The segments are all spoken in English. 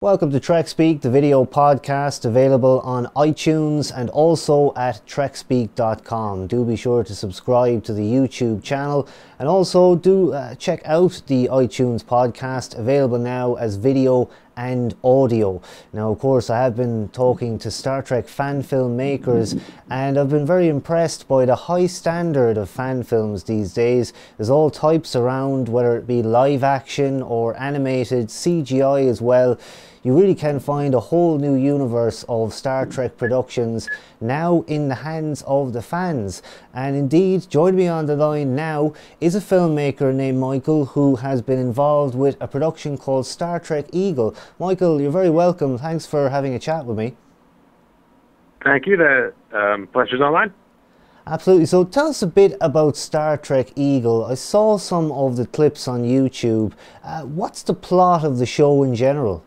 Welcome to Trekspeak, the video podcast available on iTunes and also at trekspeak.com. Do be sure to subscribe to the YouTube channel and also do check out the iTunes podcast, available now as video and audio. Now, of course, I have been talking to Star Trek fan film makers and I've been very impressed by the high standard of fan films these days. There's all types around, whether it be live action or animated, CGI as well. You really can find a whole new universe of Star Trek productions now in the hands of the fans. And indeed, joining me on the line now is a filmmaker named Michael who has been involved with a production called Star Trek Eagle. Michael, you're very welcome. Thanks for having a chat with me. Thank you. The pleasure's all mine. Absolutely. So tell us a bit about Star Trek Eagle. I saw some of the clips on YouTube. What's the plot of the show in general?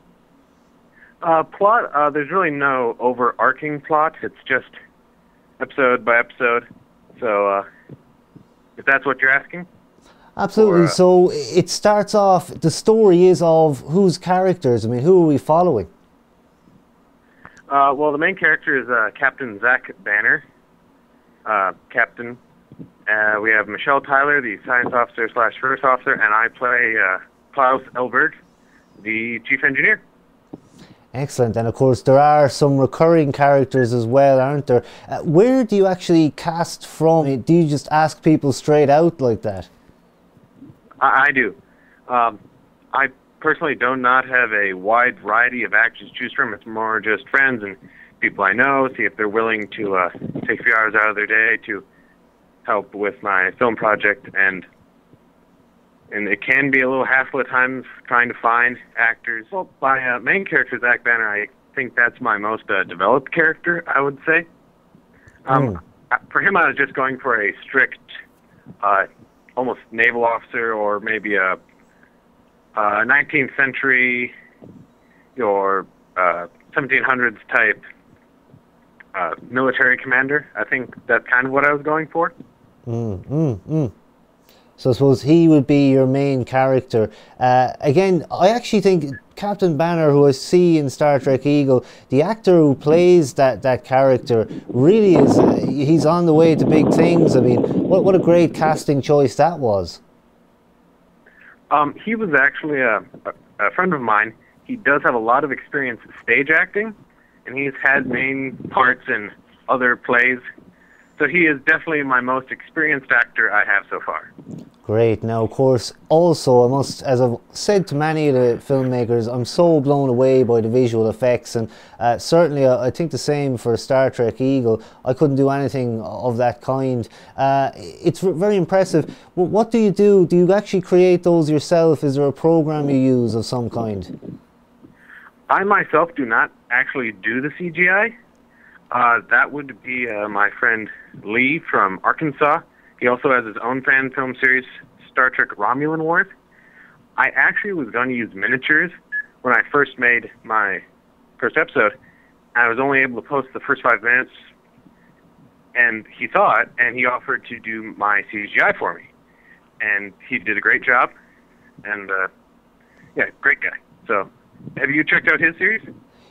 There's really no overarching plot. It's just episode by episode. So, if that's what you're asking. Absolutely. So it starts off, the story is of whose characters? I mean, who are we following? Well, the main character is Captain Zach Banner. Captain. We have Michelle Tyler, the science officer / first officer, and I play Klaus Elberg, the chief engineer. Excellent. And of course there are some recurring characters as well, aren't there? Where do you actually cast from? Do you just ask people straight out like that? I do. I personally do not have a wide variety of actors to choose from. It's more just friends and people I know, see if they're willing to take a few hours out of their day to help with my film project, and it can be a little hassle at times trying to find actors. Well, my main character, Zach Banner, I think that's my most developed character, I would say. For him, I was just going for a strict, almost naval officer, or maybe a 19th century or 1700s type military commander. I think that's kind of what I was going for. So I suppose he would be your main character. Again, I actually think Captain Banner, who I see in Star Trek Eagle, the actor who plays that character really is, he's on the way to big things. I mean, what a great casting choice that was. He was actually a friend of mine. He does have a lot of experience in stage acting, and he's had main parts in other plays. So he is definitely my most experienced actor I have so far. Great. Now, of course, also, I must, as I've said to many of the filmmakers, I'm so blown away by the visual effects, and certainly I think the same for Star Trek Eagle. I couldn't do anything of that kind. It's very impressive. What do you do? Do you actually create those yourself? Is there a program you use of some kind? I myself do not actually do the CGI. That would be my friend Lee from Arkansas. He also has his own fan film series, Star Trek Romulan Wars. I actually was going to use miniatures when I first made my first episode. I was only able to post the first 5 minutes, and he saw it, and he offered to do my CGI for me. And he did a great job, and yeah, great guy. So, have you checked out his series?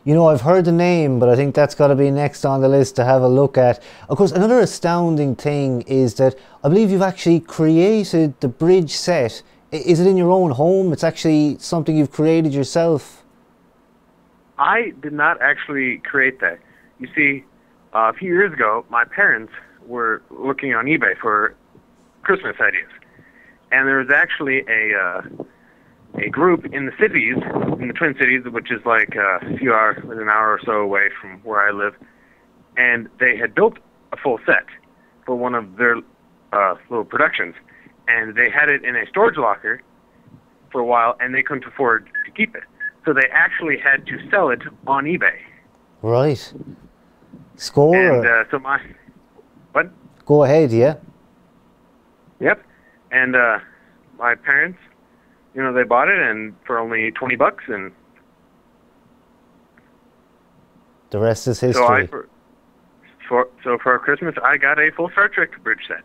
You know, I've heard the name, but I think that's got to be next on the list to have a look at. Of course, another astounding thing is that I believe you've actually created the bridge set. Is it in your own home? It's actually something you've created yourself? I did not actually create that. You see, a few years ago, my parents were looking on eBay for Christmas ideas. And there was actually a group in the cities, in the Twin Cities, which is like an hour or so away from where I live, and they had built a full set for one of their little productions, and they had it in a storage locker for a while, and they couldn't afford to keep it, so they actually had to sell it on eBay. Right. Score? And so what? Go ahead, yeah. Yep. And my parents, you know, they bought it and for only $20, and the rest is history. So for Christmas, I got a full Star Trek bridge set.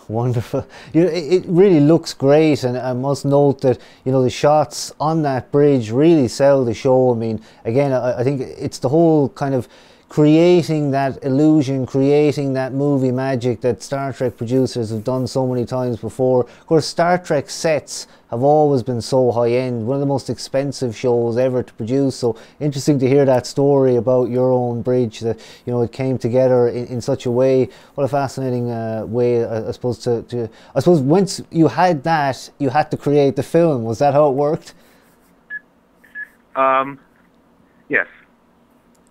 Wonderful. You know, it really looks great, and I must note that, you know, the shots on that bridge really sell the show. I mean, again, I think it's the whole kind of creating that illusion, creating that movie magic that Star Trek producers have done so many times before. Of course, Star Trek sets have always been so high end, one of the most expensive shows ever to produce. So interesting to hear that story about your own bridge, that, you know, it came together in such a way. What a fascinating way, I suppose, I suppose once you had that, you had to create the film. Was that how it worked? Yes.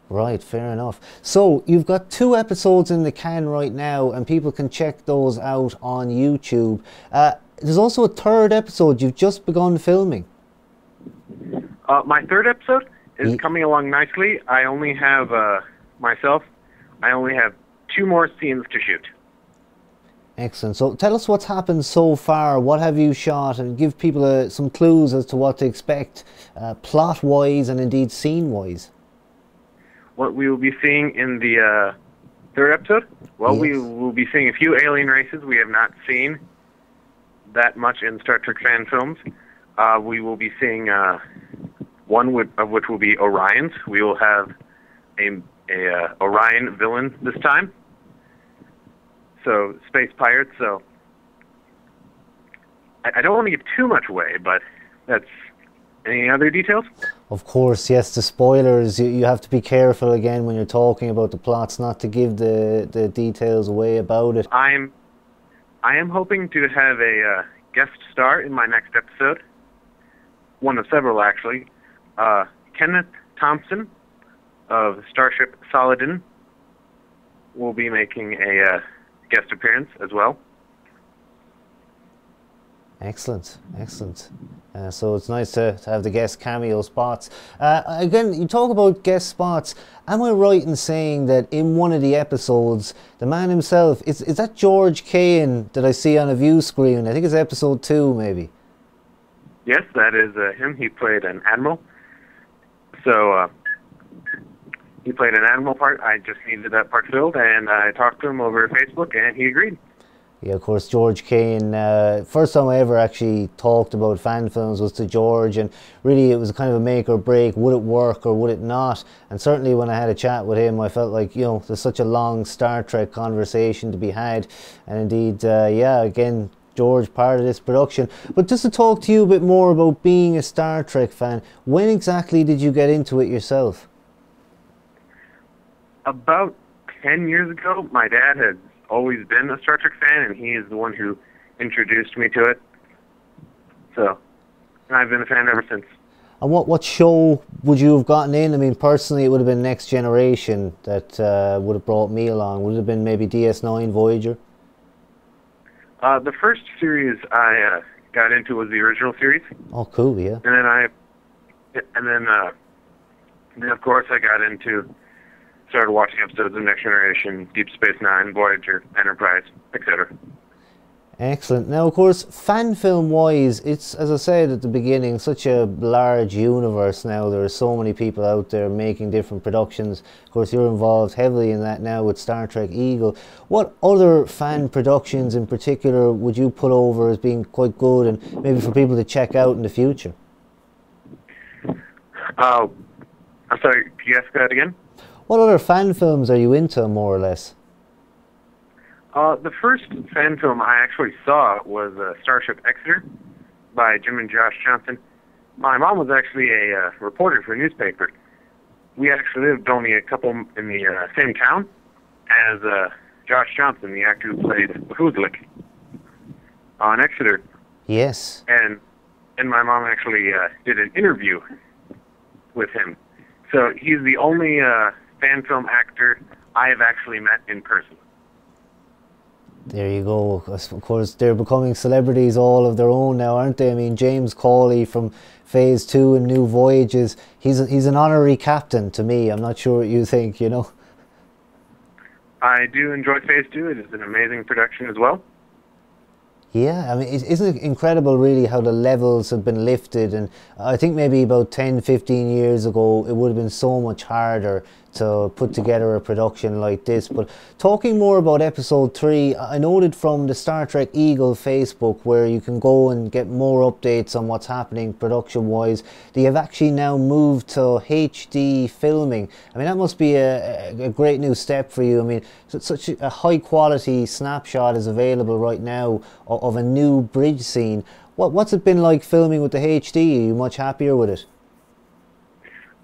Right, fair enough. So you've got 2 episodes in the can right now, and people can check those out on YouTube. There's also a 3rd episode you've just begun filming. My 3rd episode is coming along nicely. I only have I only have 2 more scenes to shoot. Excellent. So tell us what's happened so far. What have you shot, and give people some clues as to what to expect, plot-wise and indeed scene-wise. What we will be seeing in the 3rd episode? Well, yes. We will be seeing a few alien races we have not seen that much in Star Trek fan films. We will be seeing one of which will be Orions. We will have a Orion villain this time. So, space pirates. So, I don't want to give too much away, but that's... Any other details? Of course, yes, the spoilers. You have to be careful again when you're talking about the plots, not to give the details away about it. I am hoping to have a guest star in my next episode. One of several, actually. Kenneth Thompson of Starship Saladin will be making a guest appearance as well. Excellent, excellent. So it's nice to have the guest cameo spots. Again, you talk about guest spots. Am I right in saying that in one of the episodes, the man himself, is that George Cain that I see on a view screen? I think it's episode 2, maybe. Yes, that is him. He played an admiral. So he played an admiral part. I just needed that part filled, and I talked to him over Facebook, and he agreed. Yeah, of course, George Cain. First time I ever actually talked about fan films was to George, and really it was kind of a make or break. Would it work or would it not? And certainly when I had a chat with him, I felt like, you know, there's such a long Star Trek conversation to be had. And indeed, yeah, again, George, part of this production. But just to talk to you a bit more about being a Star Trek fan, when exactly did you get into it yourself? About 10 years ago, my dad had always been a Star Trek fan, and he is the one who introduced me to it. So, and I've been a fan ever since. And what show would you have gotten in? I mean, personally, it would have been Next Generation that would have brought me along. Would it have been maybe DS9, Voyager? The first series I got into was the original series. Oh, cool, yeah. And then of course I got into, started watching episodes of Next Generation, Deep Space Nine, Voyager, Enterprise, etc. Excellent. Now, of course, fan film wise, it's, as I said at the beginning, such a large universe now. There are so many people out there making different productions. Of course, you're involved heavily in that now with Star Trek Eagle. What other fan productions in particular would you put over as being quite good and maybe for people to check out in the future? I'm sorry, can you ask that again? What other fan films are you into, more or less? The first fan film I actually saw was Starship Exeter by Jim and Josh Johnson. My mom was actually a reporter for a newspaper. We actually lived only a couple in the same town as Josh Johnson, the actor who played Huzlik on Exeter. Yes. And my mom actually did an interview with him. So he's the only fan film actor I have actually met in person. There you go. Of course, they're becoming celebrities all of their own now, aren't they? I mean, James Cawley from Phase 2 and New Voyages, he's an honorary captain to me. I'm not sure what you think, you know. I do enjoy Phase 2. It is an amazing production as well. Yeah, I mean, isn't it incredible really how the levels have been lifted? And I think maybe about 10, 15 years ago, it would have been so much harder to put together a production like this. But talking more about episode 3, I noted from the Star Trek Eagle Facebook, where you can go and get more updates on what's happening production wise, they have actually now moved to HD filming. I mean, that must be a great new step for you. I mean, such a high quality snapshot is available right now of a new bridge scene. What's it been like filming with the HD? Are you much happier with it?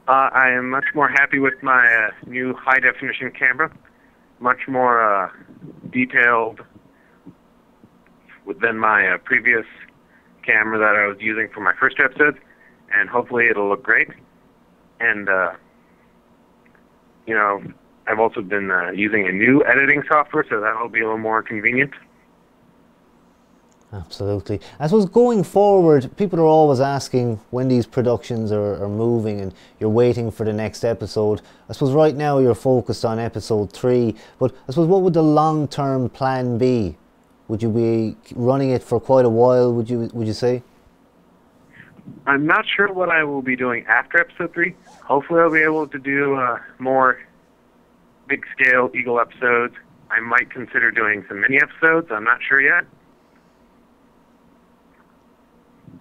I am much more happy with my new high-definition camera. Much more detailed than my previous camera that I was using for my first episodes, and hopefully it'll look great. And, you know, I've also been using a new editing software, so that'll be a little more convenient. Absolutely. I suppose going forward, people are always asking when these productions are moving and you're waiting for the next episode. I suppose right now you're focused on episode 3, but I suppose what would the long-term plan be? Would you be running it for quite a while, would you say? I'm not sure what I will be doing after episode 3. Hopefully I'll be able to do more big-scale Eagle episodes. I might consider doing some mini episodes. I'm not sure yet.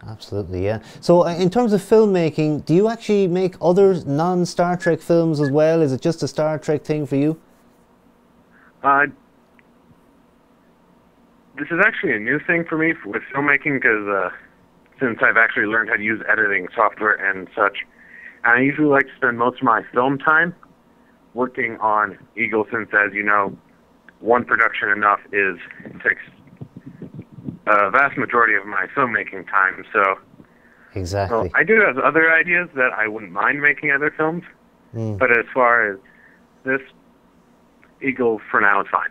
Absolutely, yeah. So in terms of filmmaking, do you actually make other non-Star Trek films as well? Is it just a Star Trek thing for you? This is actually a new thing for me with filmmaking, because since I've actually learned how to use editing software and such, I usually like to spend most of my film time working on Eagle, since, as you know, one production takes a vast majority of my filmmaking time. So exactly. I do have other ideas that I wouldn't mind making other films, but as far as this, Eagle for now is fine.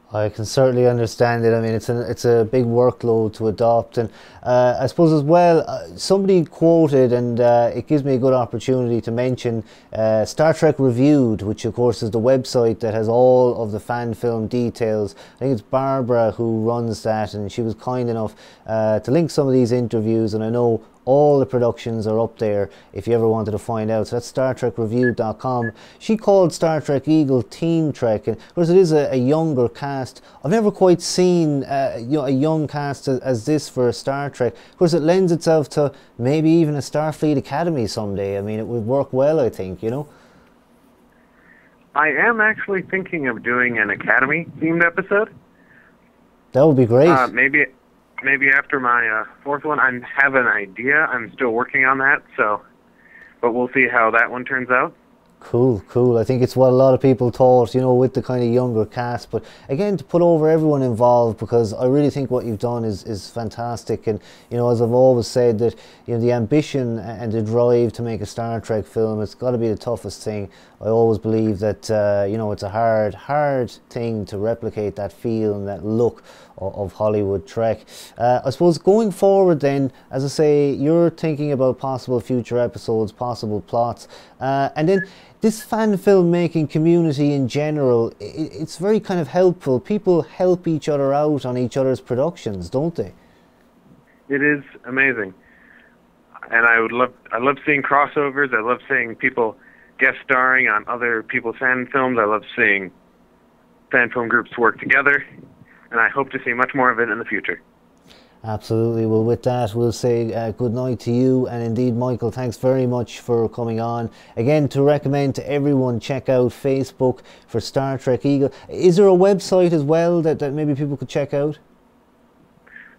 I can certainly understand it. I mean, it's a big workload to adopt, and I suppose as well, somebody quoted, and it gives me a good opportunity to mention Star Trek Reviewed, which of course is the website that has all of the fan film details. I think it's Barbara who runs that, and she was kind enough to link some of these interviews, and I know all the productions are up there if you ever wanted to find out. So that's StarTrekReview.com. She called Star Trek Eagle Teen Trek, and of course it is a younger cast. I've never quite seen a young cast as this for a Star Trek. Of course, it lends itself to maybe even a Starfleet Academy someday. I mean, it would work well, I think, you know. I am actually thinking of doing an Academy-themed episode. That would be great. Maybe after my fourth one. I have an idea. I'm still working on that, but we'll see how that one turns out. Cool, cool. I think it's what a lot of people thought, you know, with the kind of younger cast. But again, to put over everyone involved, because I really think what you've done is fantastic. And, you know, as I've always said, that, you know, the ambition and the drive to make a Star Trek film, it's got to be the toughest thing. I always believe that, you know, it's a hard thing to replicate that feel and that look of Hollywood Trek. I suppose going forward then, as I say, you're thinking about possible future episodes, possible plots, and then this fan filmmaking community in general, it's very kind of helpful. People help each other out on each other's productions, don't they? It is amazing. And I love seeing crossovers. I love seeing people guest starring on other people's fan films. I love seeing fan film groups work together, and I hope to see much more of it in the future. Absolutely. Well, with that, we'll say good night to you, and indeed, Michael, thanks very much for coming on. Again, to recommend to everyone, check out Facebook for Star Trek Eagle. Is there a website as well that maybe people could check out?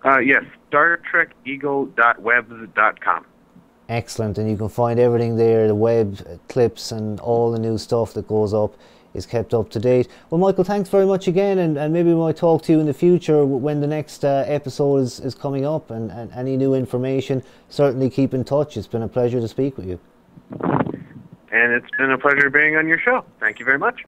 Yes, StarTrekEagle.webs.com. Excellent, and you can find everything there, the web clips and all the new stuff that goes up is kept up to date. Well, Michael, thanks very much again, and maybe we might talk to you in the future when the next episode is coming up, and any new information, certainly keep in touch. It's been a pleasure to speak with you. And it's been a pleasure being on your show. Thank you very much.